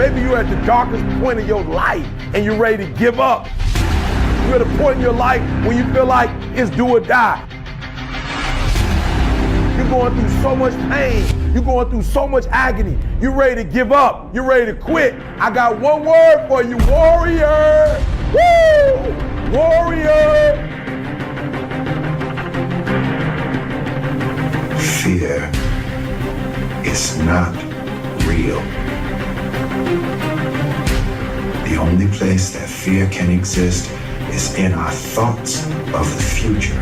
Maybe you're at the darkest point of your life and you're ready to give up. You're at a point in your life when you feel like it's do or die. You're going through so much pain. You're going through so much agony. You're ready to give up. You're ready to quit. I got one word for you, warrior. Woo! Warrior. Fear is not real. The only place that fear can exist is in our thoughts of the future.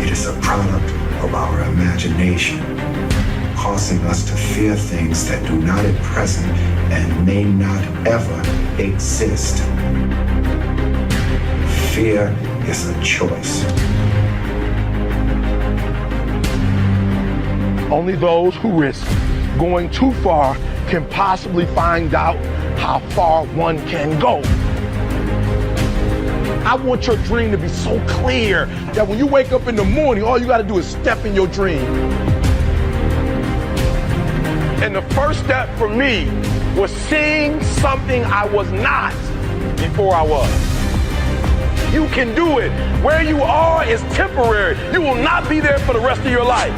It is a product of our imagination, causing us to fear things that do not at present and may not ever exist. Fear is a choice. Only those who risk going too far can possibly find out how far one can go. I want your dream to be so clear that when you wake up in the morning, all you got to do is step in your dream. And the first step for me was seeing something I was not before I was. You can do it. Where you are is temporary. You will not be there for the rest of your life.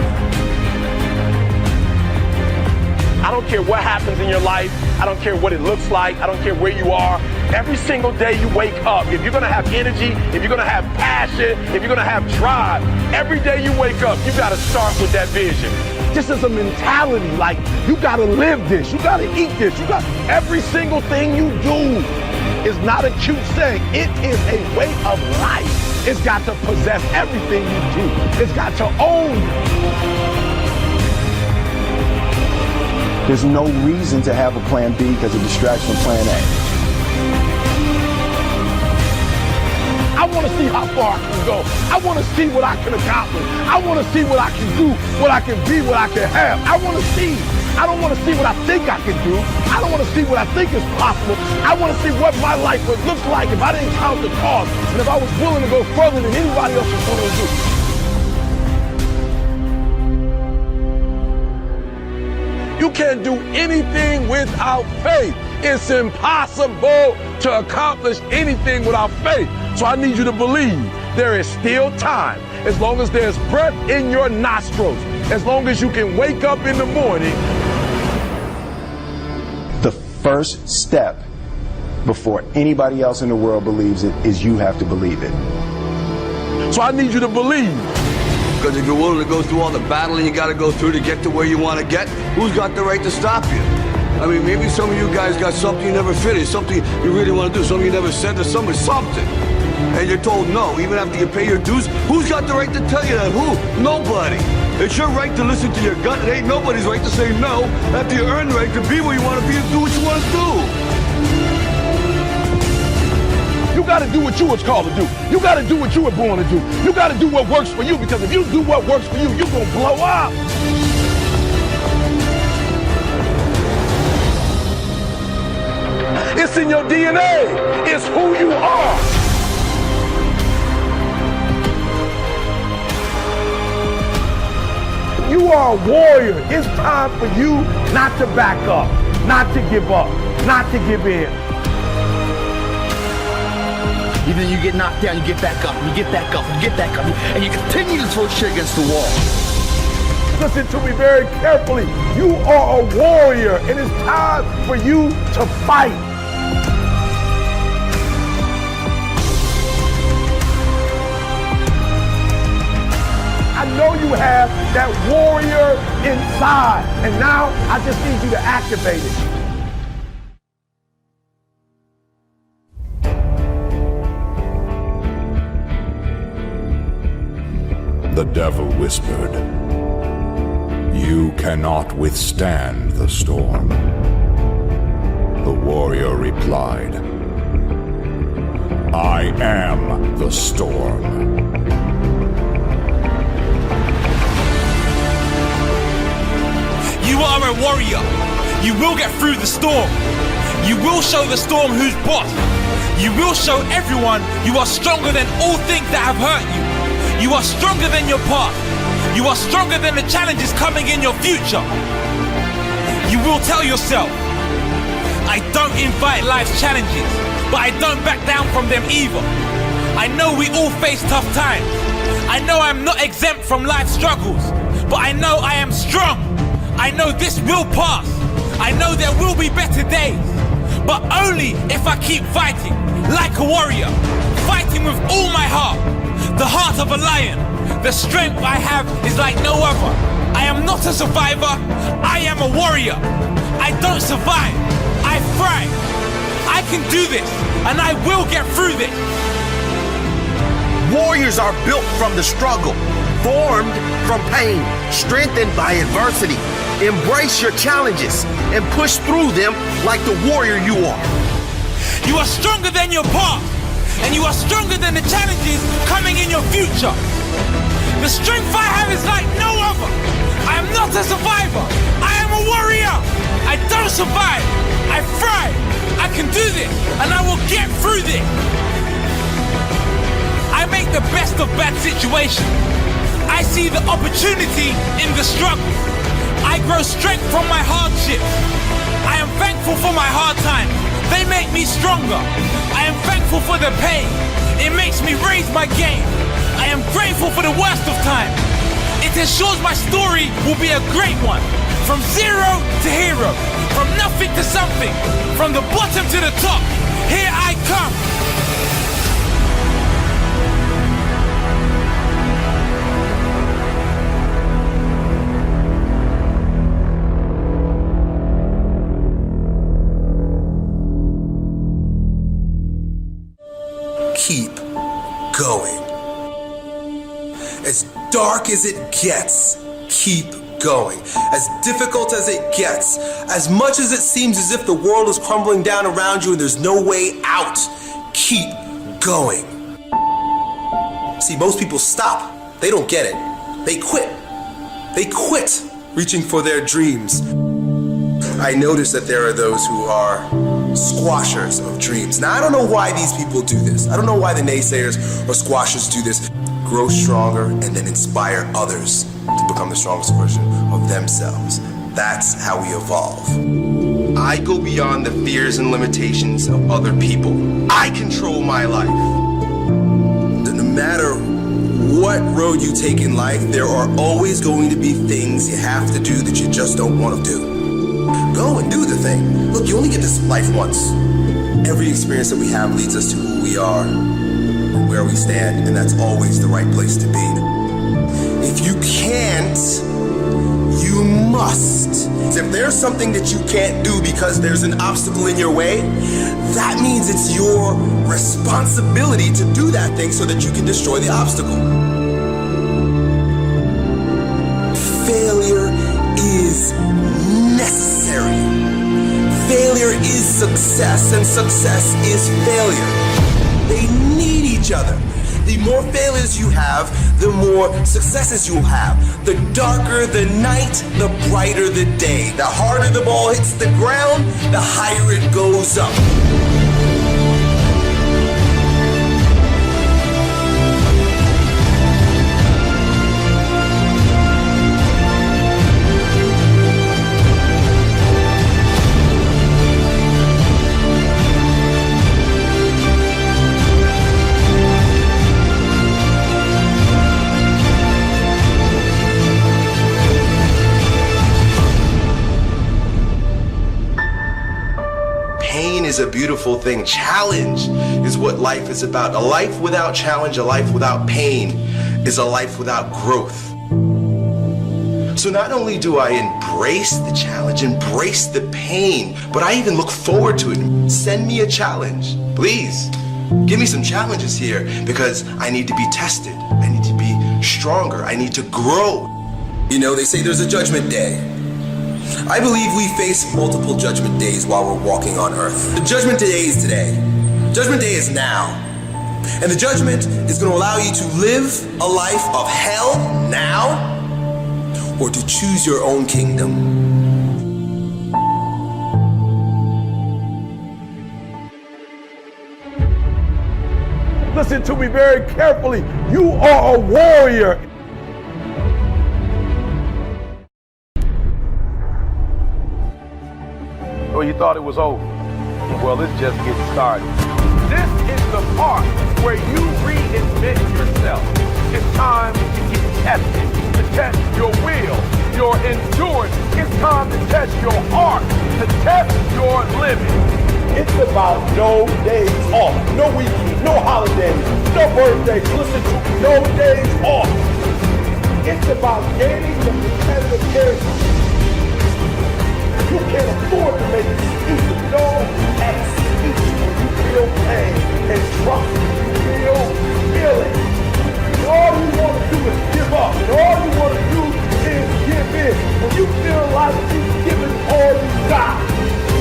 I don't care what happens in your life. I don't care what it looks like. I don't care where you are. Every single day you wake up, if you're gonna have energy, if you're gonna have passion, if you're gonna have drive, every day you wake up, you gotta start with that vision. This is a mentality, like you gotta live this, you gotta eat this, you got every single thing you do is not a cute saying. It is a way of life. It's got to possess everything you do. It's got to own you. There's no reason to have a plan B because it distracts from plan A. I want to see how far I can go. I want to see what I can accomplish. I want to see what I can do, what I can be, what I can have. I want to see. I don't want to see what I think I can do. I don't want to see what I think is possible. I want to see what my life would look like if I didn't count the cost and if I was willing to go further than anybody else was willing to do. You can't do anything without faith. It's impossible to accomplish anything without faith. So I need you to believe there is still time. As long as there's breath in your nostrils, as long as you can wake up in the morning. The first step before anybody else in the world believes it is you have to believe it. So I need you to believe. Because if you're willing to go through all the battling you got to go through to get to where you want to get, who's got the right to stop you? I mean, maybe some of you guys got something you never finished, something you really want to do, something you never said to someone, something. And you're told no, even after you pay your dues. Who's got the right to tell you that? Who? Nobody. It's your right to listen to your gut. It ain't nobody's right to say no after you earn the right to be where you want to be and do what you want to do. You got to do what you was called to do. You got to do what you were born to do. You got to do what works for you, because if you do what works for you, you're going to blow up. It's in your DNA. It's who you are. You are a warrior. It's time for you not to back up, not to give up, not to give in. Even though you get knocked down, you get back up, and you get back up, and you get back up, and you continue to throw shit against the wall. Listen to me very carefully. You are a warrior, and it's time for you to fight. I know you have that warrior inside, and now I just need you to activate it. The devil whispered, "You cannot withstand the storm." The warrior replied, "I am the storm." You are a warrior. You will get through the storm. You will show the storm who's boss. You will show everyone you are stronger than all things that have hurt you. You are stronger than your past. You are stronger than the challenges coming in your future. You will tell yourself, I don't invite life's challenges, but I don't back down from them either. I know we all face tough times. I know I'm not exempt from life's struggles, but I know I am strong. I know this will pass. I know there will be better days, but only if I keep fighting like a warrior, fighting with all my heart, the heart of a lion. The strength I have is like no other. I am not a survivor, I am a warrior. I don't survive, I thrive. I can do this, and I will get through this. Warriors are built from the struggle, formed from pain, strengthened by adversity. Embrace your challenges and push through them like the warrior you are. You are stronger than your past, and you are stronger than the challenges coming in your future. The strength I have is like no other. I am not a survivor, I am a warrior. I don't survive, I thrive. I can do this, and I will get through this. I make the best of bad situations. I see the opportunity in the struggle. I grow strength from my hardships. I am thankful for my hard times. They make me stronger. I am thankful for the pain. It makes me raise my game. I am grateful for the worst of times. It ensures my story will be a great one. From zero to hero. From nothing to something. From the bottom to the top. Here I come. Keep going. As dark as it gets, keep going. As difficult as it gets, as much as it seems as if the world is crumbling down around you and there's no way out, keep going. See, most people stop. They don't get it. They quit. They quit reaching for their dreams. I notice that there are those who are squashers of dreams. Now, I don't know why these people do this. I don't know why the naysayers or squashers do this. Grow stronger and then inspire others to become the strongest version of themselves. That's how we evolve. I go beyond the fears and limitations of other people. I control my life. No matter what road you take in life, there are always going to be things you have to do that you just don't want to do. Go and do the thing. Look, you only get this life once. Every experience that we have leads us to who we are and where we stand, and that's always the right place to be. If you can't, you must. If there's something that you can't do because there's an obstacle in your way, that means it's your responsibility to do that thing so that you can destroy the obstacle. Failure is necessary. Failure is success, and success is failure. They need each other. The more failures you have, the more successes you'll have. The darker the night, the brighter the day. The harder the ball hits the ground, the higher it goes up. Is a beautiful thing. Challenge is what life is about. A life without challenge, a life without pain, is a life without growth. So not only do I embrace the challenge, embrace the pain, but I even look forward to it. Send me a challenge, please. Give me some challenges here, because I need to be tested. I need to be stronger. I need to grow. You know, they say there's a judgment day. I believe we face multiple judgment days while we're walking on earth. The judgment day is today. Judgment day is now. And the judgment is going to allow you to live a life of hell now, or to choose your own kingdom. Listen to me very carefully. You are a warrior. Or you thought it was over. Well, it's just getting started. This is the part where you reinvent yourself. It's time to get tested, to test your will, your endurance. It's time to test your heart, to test your limits. It's about no days off, no weekends, no holidays, no birthdays. Listen to me, no days off. It's about gaining the competitive edge. You can't afford to make excuses. No excuses when you feel pain. And trust me, you feel it. And all you want to do is give up. And all you want to do is give in. When you feel like you've given all you got,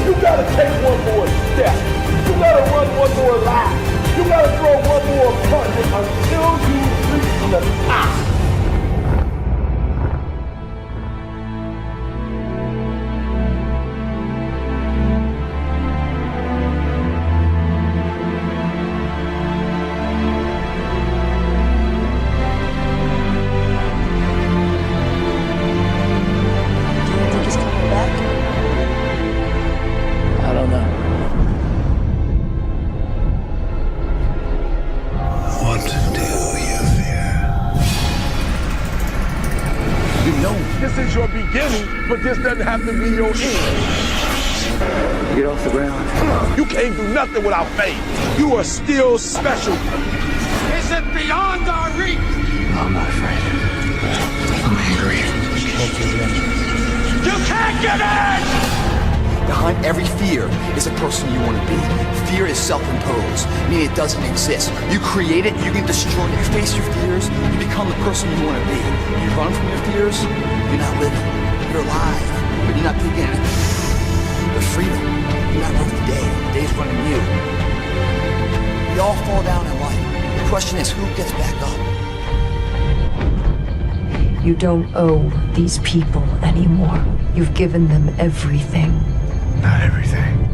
you gotta take one more step. You gotta run one more lap. You gotta throw one more punch until you reach the top. This is your beginning, but this doesn't have to be your end. Get off the ground. You can't do nothing without faith. You are still special. Is it beyond our reach? I'm not afraid. I'm angry. You can't get in! Behind every fear is a person you want to be. Fear is self-imposed, meaning it doesn't exist. You create it, you can destroy it. You face your fears, you become the person you want to be. You run from your fears, you're not living. You're alive, but you're not taking it. The freedom, you're not running the day. The day's running you. We all fall down in life. The question is, who gets back up? You don't owe these people anymore. You've given them everything. Not everything.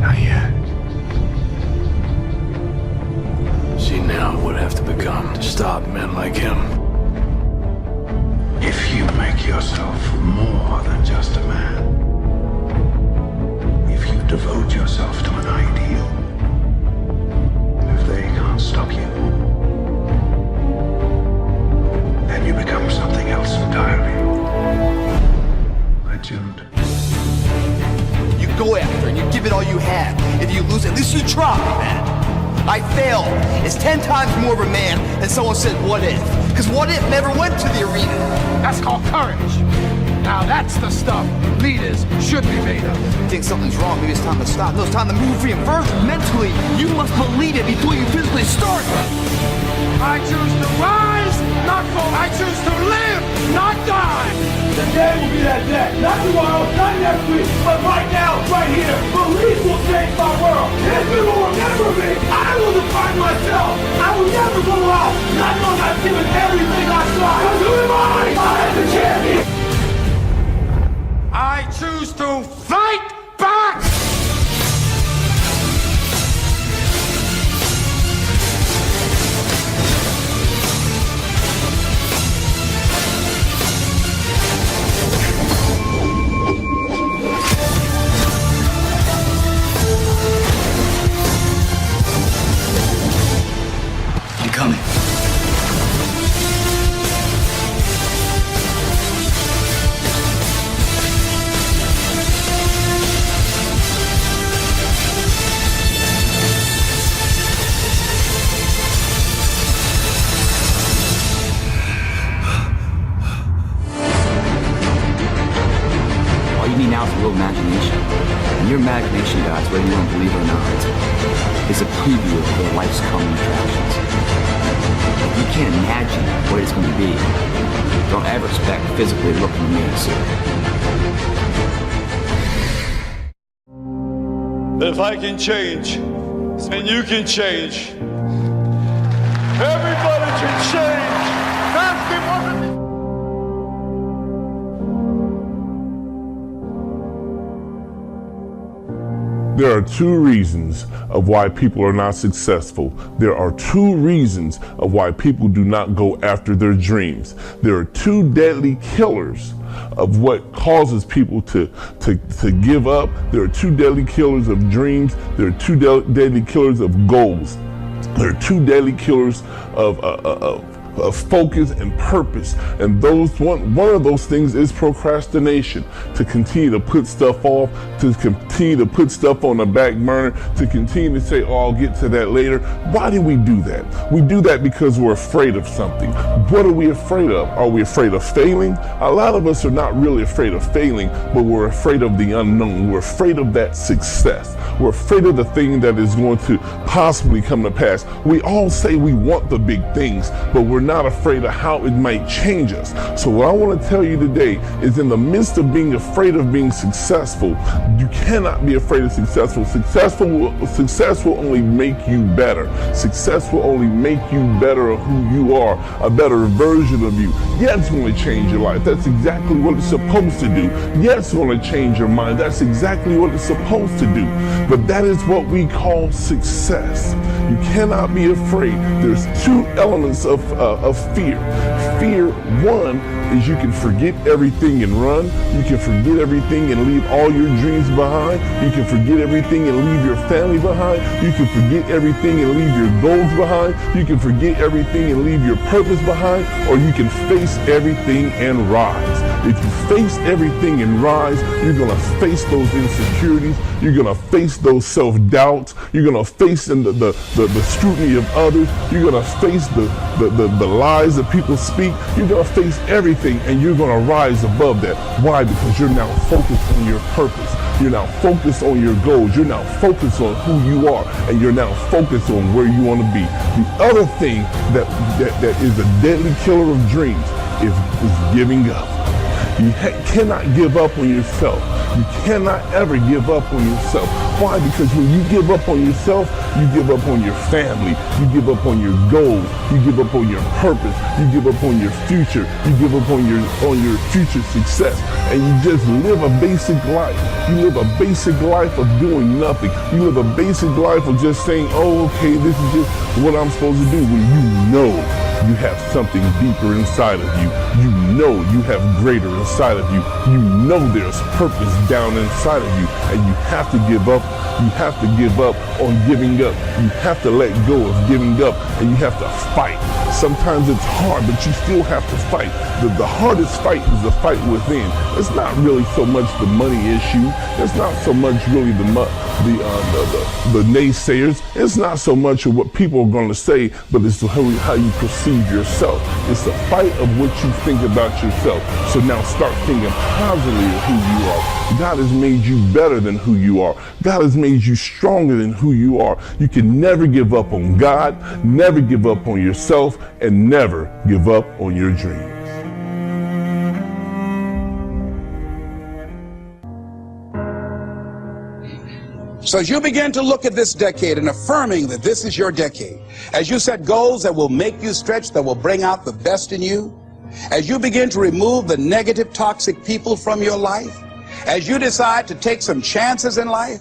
Not yet. See, now it would have to become to stop men like him. If you make yourself more than just a man, if you devote yourself to an ideal, if they can't stop you, then you become something else entirely. Legend. You go after and you give it all you have. If you lose, at least you try, man. I failed. It's 10 times more of a man than someone said, what if? Because what if never went to the arena? That's called courage. Now that's the stuff leaders should be made of. You think something's wrong, maybe it's time to stop. No, it's time to move reverse. Mentally, you must believe it before you physically start. I choose to rise, not fall. I choose to live, not die. The day will be that day. Not tomorrow, not next week, but right now, right here. Belief will change my world. If you will remember me, I will define myself. I will never go out, not knowing I've given everything I tried. Because who am I? I am the champion. I choose to fight back. Coming. All you need now is a little imagination. And your imagination, guys, whether you want to believe it or not, is a preview of the life's coming attractions. If you can't imagine what it's going to be, don't ever expect physically looking at me to see it. If I can change, then you can change. Everybody can change. That's the one. There are two reasons of why people are not successful. There are two reasons of why people do not go after their dreams. There are two deadly killers of what causes people to give up. There are two deadly killers of dreams. There are two deadly killers of goals. There are two deadly killers of focus and purpose, and one of those things is procrastination. To continue to put stuff off, to continue to put stuff on the back burner, to continue to say, "Oh, I'll get to that later." Why do we do that? We do that because we're afraid of something. What are we afraid of? Are we afraid of failing? A lot of us are not really afraid of failing, but we're afraid of the unknown. We're afraid of that success. We're afraid of the thing that is going to possibly come to pass. We all say we want the big things, but we're not afraid of how it might change us. So what I want to tell you today is, in the midst of being afraid of being successful, you cannot be afraid of successful. Success will only make you better. Success will only make you better of who you are, a better version of you. Yeah, it's going to change your life. That's exactly what it's supposed to do. Yeah, it's going to change your mind. That's exactly what it's supposed to do. But that is what we call success. You cannot be afraid. There's two elements of fear. Fear, one, is you can forget everything and run. You can forget everything and leave all your dreams behind. You can forget everything and leave your family behind. You can forget everything and leave your goals behind. You can forget everything and leave your purpose behind. Or you can face everything and rise. If you face everything and rise, you're going to face those insecurities. You're going to face those self-doubts. You're going to face the scrutiny of others. You're going to face the lies that people speak. You're going to face everything, and you're going to rise above that. Why? Because you're now focused on your purpose. You're now focused on your goals. You're now focused on who you are, and you're now focused on where you want to be. The other thing that is a deadly killer of dreams is giving up. You cannot give up on yourself. You cannot ever give up on yourself. Why? Because when you give up on yourself, you give up on your family. You give up on your goals. You give up on your purpose. You give up on your future. You give up on your future success. And you just live a basic life. You live a basic life of doing nothing. You live a basic life of just saying, "Oh, okay, this is just what I'm supposed to do," when you know you have something deeper inside of you. You know you have greater inside of you. You know there's purpose down inside of you, and you have to give up. You have to give up on giving up. You have to let go of giving up, and you have to fight. Sometimes it's hard, but you still have to fight. The hardest fight is the fight within. It's not really so much the money issue. It's not so much really the naysayers. It's not so much of what people are going to say, but it's how you perceive yourself. It's the fight of what you think about yourself. So now start thinking positively of who you are. God has made you better than who you are. God has made you stronger than who you are. You can never give up on God, never give up on yourself, and never give up on your dreams. So as you begin to look at this decade and affirming that this is your decade, as you set goals that will make you stretch, that will bring out the best in you, as you begin to remove the negative, toxic people from your life, as you decide to take some chances in life,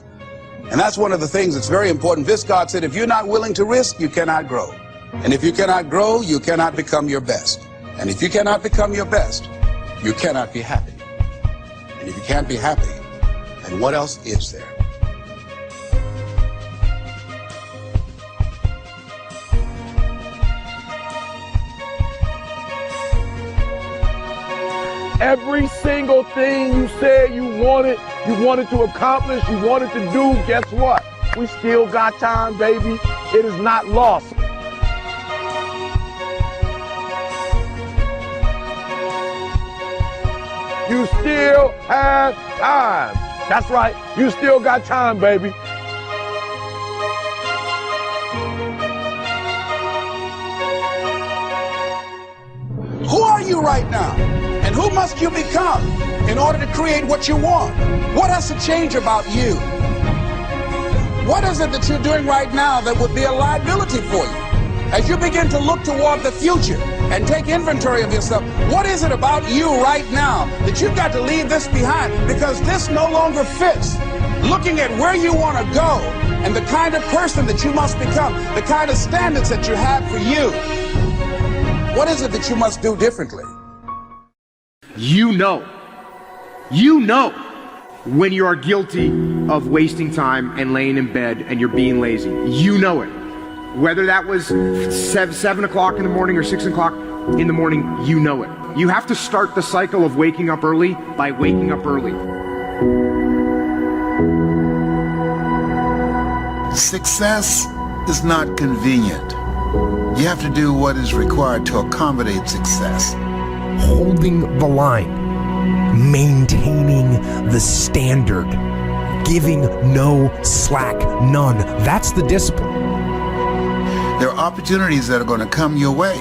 and that's one of the things that's very important. This God said, if you're not willing to risk, you cannot grow. And if you cannot grow, you cannot become your best. And if you cannot become your best, you cannot be happy. And if you can't be happy, then what else is there? Every single thing you said you wanted to accomplish, you wanted to do, guess what? We still got time, baby. It is not lost. You still have time. That's right. You still got time, baby. Who are you right now? And who must you become in order to create what you want? What has to change about you? What is it that you're doing right now that would be a liability for you? As you begin to look toward the future and take inventory of yourself, what is it about you right now that you've got to leave this behind because this no longer fits? Looking at where you want to go and the kind of person that you must become, the kind of standards that you have for you. What is it that you must do differently? You know You know when you are guilty of wasting time and laying in bed and you're being lazy. You know it. Whether that was 7 o'clock in the morning or 6 o'clock in the morning, you know it. You have to start the cycle of waking up early by waking up early. Success is not convenient. You have to do what is required to accommodate success. Holding the line, maintaining the standard, giving no slack, none. That's the discipline. There are opportunities that are going to come your way,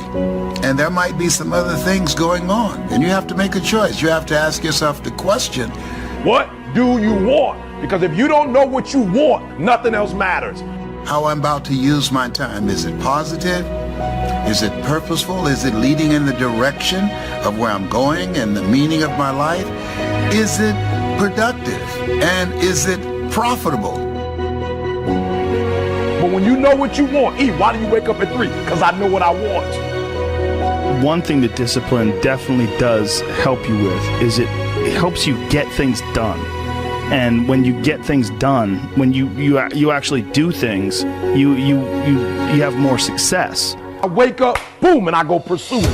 and there might be some other things going on, and you have to make a choice. You have to ask yourself the question, what do you want? Because if you don't know what you want, nothing else matters. How I'm about to use my time. Is it positive? Is it purposeful? Is it leading in the direction of where I'm going and the meaning of my life? Is it productive? And is it profitable? But when you know what you want, why do you wake up at 3? Because I know what I want. One thing that discipline definitely does help you with is it helps you get things done. And when you get things done, when you actually do things, you have more success. I wake up, boom, and I go pursue it.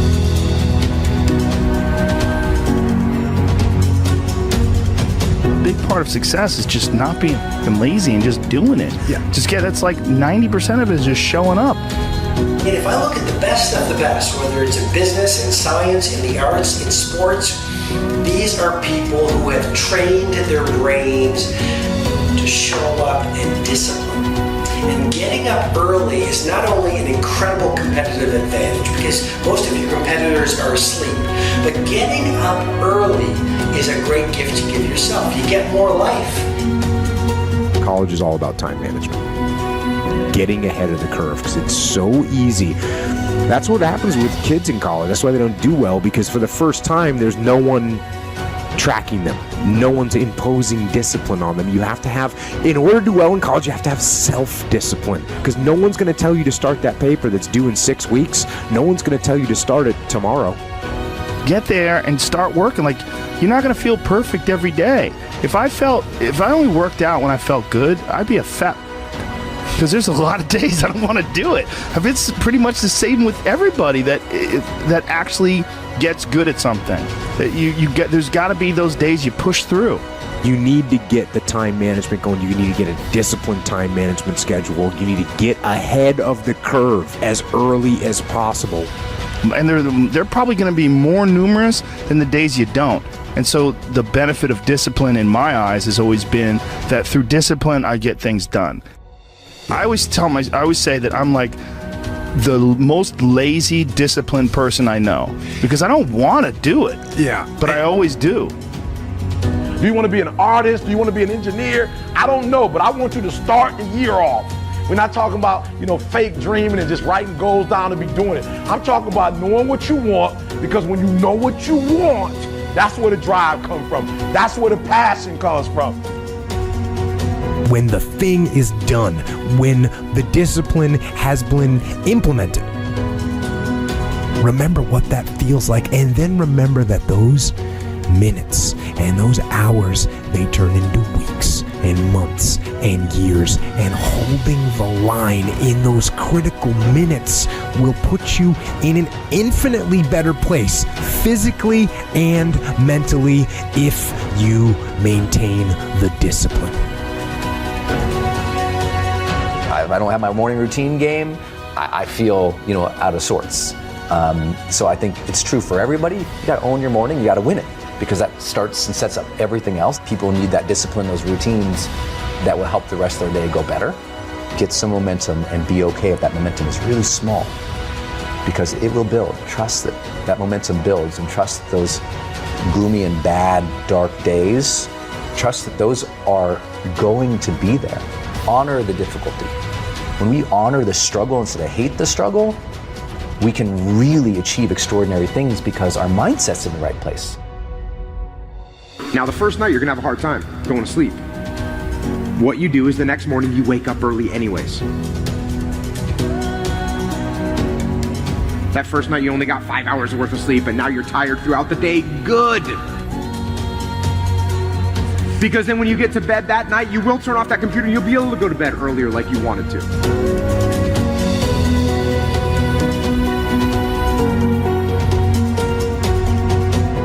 A big part of success is just not being lazy and just doing it. Yeah. That's like 90% of it is just showing up. And if I look at the best of the best, whether it's in business, in science, in the arts, in sports, these are people who have trained their brains to show up and discipline. And getting up early is not only an incredible competitive advantage because most of your competitors are asleep, but getting up early is a great gift to give yourself. You get more life. College is all about time management. Getting ahead of the curve because it's so easy. That's what happens with kids in college. That's why they don't do well, because for the first time, there's no one tracking them. No one's imposing discipline on them. You have to have, in order to do well in college, you have to have self-discipline, because no one's going to tell you to start that paper that's due in 6 weeks. No one's going to tell you to start it tomorrow. Get there and start working. Like, you're not going to feel perfect every day. If I only worked out when I felt good, I'd be a fat, because there's a lot of days I don't want to do it. It's pretty much the same with everybody that actually gets good at something. That there's got to be those days you push through. You need to get the time management going. You need to get a disciplined time management schedule. You need to get ahead of the curve as early as possible. And they're probably going to be more numerous than the days you don't. And so the benefit of discipline in my eyes has always been that through discipline I get things done. I always say that I'm like the most lazy, disciplined person I know, because I don't want to do it. Yeah. But I always do. Do you want to be an artist? Do you want to be an engineer? I don't know, but I want you to start the year off. We're not talking about, fake dreaming and just writing goals down and be doing it. I'm talking about knowing what you want, because when you know what you want, that's where the drive comes from. That's where the passion comes from. When the thing is done, when the discipline has been implemented, remember what that feels like, and then remember that those minutes and those hours, they turn into weeks and months and years, and holding the line in those critical minutes will put you in an infinitely better place, physically and mentally, if you maintain the discipline. If I don't have my morning routine game, I feel, out of sorts. So I think it's true for everybody. You got to own your morning. You got to win it, because that starts and sets up everything else. People need that discipline, those routines that will help the rest of their day go better. Get some momentum and be okay if that momentum is really small, because it will build. Trust that momentum builds, and trust that those gloomy and bad, dark days, trust that those are going to be there. Honor the difficulty. When we honor the struggle instead of hate the struggle, we can really achieve extraordinary things, because our mindset's in the right place. Now, the first night, you're going to have a hard time going to sleep. What you do is the next morning, you wake up early anyways. That first night, you only got 5 hours worth of sleep, and now you're tired throughout the day. Good. Because then when you get to bed that night, you will turn off that computer and you'll be able to go to bed earlier like you wanted to.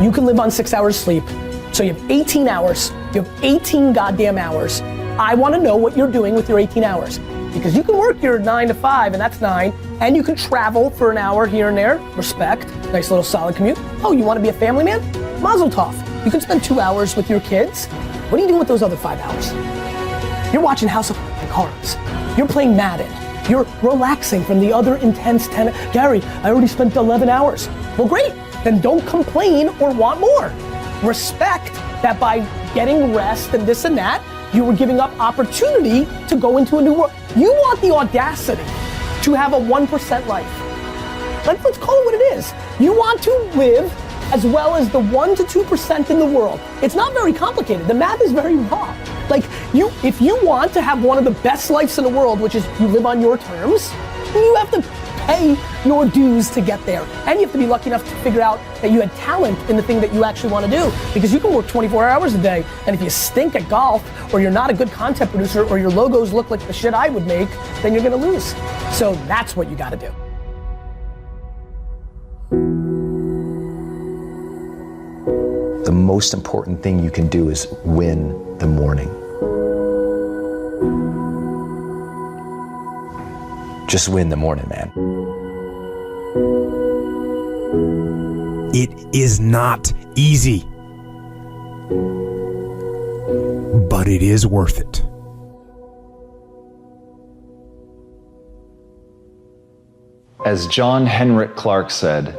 You can live on 6 hours sleep. So you have 18 hours. You have 18 goddamn hours. I want to know what you're doing with your 18 hours. Because you can work your 9 to 5, and that's 9, and you can travel for an hour here and there. Respect. Nice little solid commute. Oh, you want to be a family man? Mazel tov. You can spend 2 hours with your kids. What are you doing with those other 5 hours? You're watching House of Cards. You're playing Madden. You're relaxing from the other intense 10. Gary, I already spent 11 hours. Well, great. Then don't complain or want more. Respect that by getting rest and this and that, you were giving up opportunity to go into a new world. You want the audacity to have a 1% life. Let's call it what it is. You want to live as well as the 1 to 2% in the world. It's not very complicated. The math is very raw. Like, if you want to have one of the best lives in the world, which is you live on your terms, you have to pay your dues to get there. And you have to be lucky enough to figure out that you had talent in the thing that you actually want to do. Because you can work 24 hours a day, and if you stink at golf, or you're not a good content producer, or your logos look like the shit I would make, then you're gonna lose. So that's what you gotta do. The most important thing you can do is win the morning. Just win the morning, man. It is not easy, but it is worth it. As John Henrik Clarke said,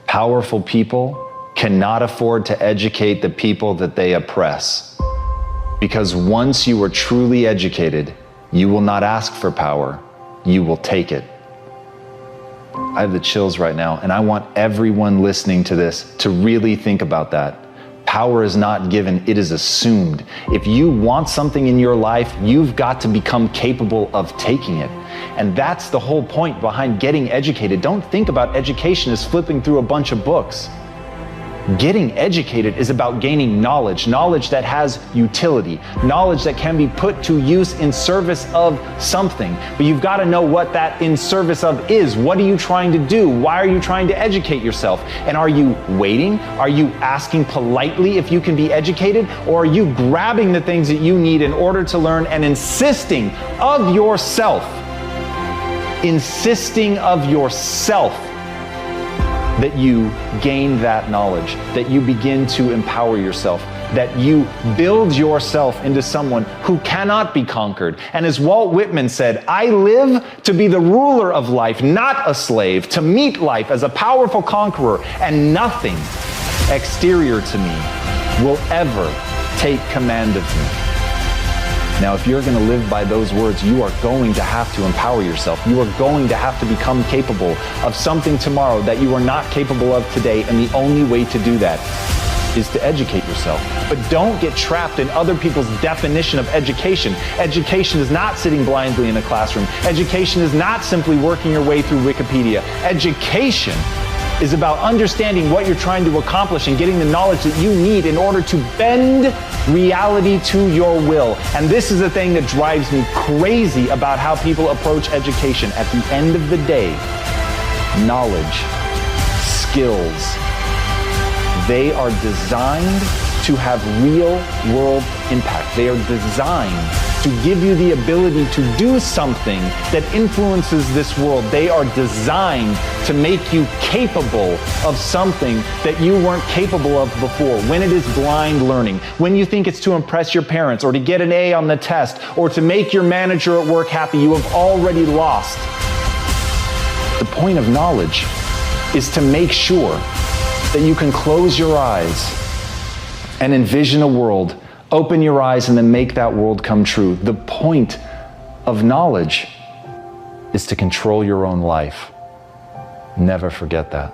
powerful people cannot afford to educate the people that they oppress. Because once you are truly educated, you will not ask for power, you will take it. I have the chills right now, and I want everyone listening to this to really think about that. Power is not given, it is assumed. If you want something in your life, you've got to become capable of taking it. And that's the whole point behind getting educated. Don't think about education as flipping through a bunch of books. Getting educated is about gaining knowledge, knowledge that has utility, knowledge that can be put to use in service of something. But you've got to know what that in service of is. What are you trying to do? Why are you trying to educate yourself? And are you waiting? Are you asking politely if you can be educated? Or are you grabbing the things that you need in order to learn and insisting of yourself that you gain that knowledge, that you begin to empower yourself, that you build yourself into someone who cannot be conquered. And as Walt Whitman said, I live to be the ruler of life, not a slave, to meet life as a powerful conqueror, and nothing exterior to me will ever take command of me. Now, if you're going to live by those words, you are going to have to empower yourself. You are going to have to become capable of something tomorrow that you are not capable of today, and the only way to do that is to educate yourself. But don't get trapped in other people's definition of education. Education is not sitting blindly in a classroom. Education is not simply working your way through Wikipedia. Education is about understanding what you're trying to accomplish and getting the knowledge that you need in order to bend reality to your will. And this is the thing that drives me crazy about how people approach education. At the end of the day, knowledge, skills, they are designed to have real world impact. They are designed to give you the ability to do something that influences this world. They are designed to make you capable of something that you weren't capable of before. When it is blind learning, when you think it's to impress your parents or to get an A on the test or to make your manager at work happy, you have already lost. The point of knowledge is to make sure that you can close your eyes and envision a world, open your eyes, and then make that world come true. The point of knowledge is to control your own life. Never forget that.